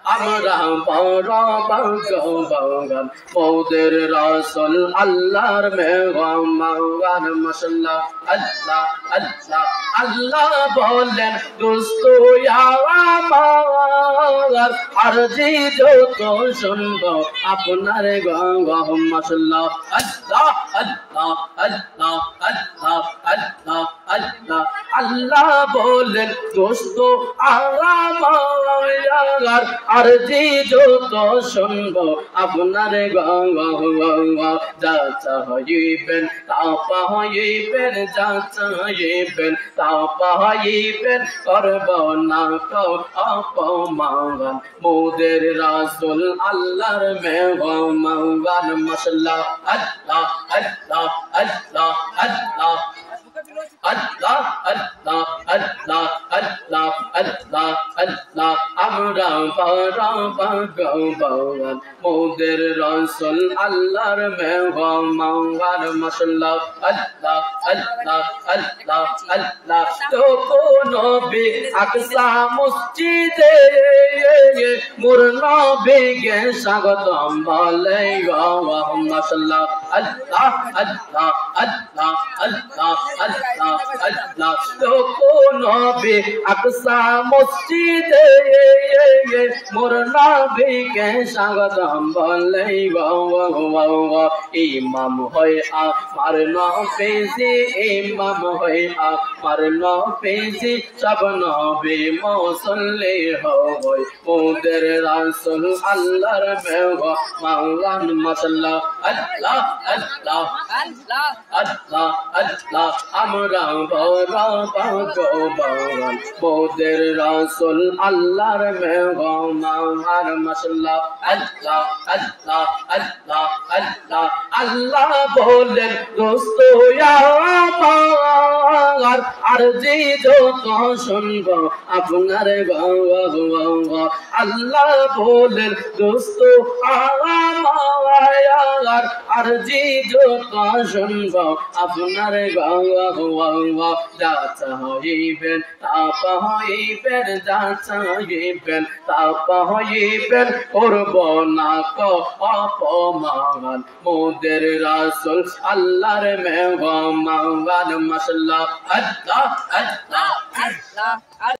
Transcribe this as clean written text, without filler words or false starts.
আমরা বড় ভাগ্যবান মোদের রাসূল আল্লাহর মেহমান মাশাআল্লাহ আল্লাহ আল্লাহ আল্লাহ বলেন দোস্ত আমার আরজি যত শুনবো আপনার গান মাশাআল্লাহ আল্লাহ আল্লাহ আল্লাহ আল্লাহ আল্লাহ আল্লাহ আল্লাহ বলেন দোস্ত আমার আরজি যত শুনবো আপনার গান যা চাইবেন তা পাইবেন যা চাইবেন তা পাইবেন করব না কো অপমান মোদের রাসূল আল্লাহর মেহমান মাশাআল্লাহ আল্লাহ আল্লাহ আল্লাহ আল্লাহ আল্লাহ আল্লাহ আল্লাহ আল্লাহ আল্লাহ আল্লাহ আমরা ভাগ্যবান মোদের রাসূল আল্লাহর মেহমান মাশাআল্লাহ আল্লাহ আল্লাহ আল্লাহ আল্লাহ তো নবী আকসা মসজিদে মোর নবীকে স্বাগতম বলে মাশাআল্লাহ আল্লাহ আল্লাহ আল্লাহ আল্লাহ আল্লাহ আল্লাহ তো নবী আকসা মসজিদে মোর নবীকে স্বাগতম বলে ইমাম হয় আমার নবীজি ইমাম হয় আমার নবীজি সব নবী মুসল্লি হয় মোদের রাসূল আল্লাহর মেহমান মাশাআল্লাহ আল্লাহ আল্লাহ আল্লাহ আল্লাহ আল্লাহ আমরা বড় ভাগ্যবান মোদের রাসূল আল্লাহর মেহমান মাশাআল্লাহ আল্লাহ আল্লাহ আল্লাহ আল্লাহ আল্লাহ বলেন দোস্ত আমার আরজি যত শুনবো আপনার গান আল্লাহ বলেন দোস্ত আমার আরজি যত শুনবো আপনার গান যা চাইবেন তা পাইবেন যা চাইবেন তা পাইবেন করব না কো অপমান মোদের রাসূল আল্লাহর মেহমান মাশাআল্লাহ আল্লাহ আল্লাহ আল্লাহ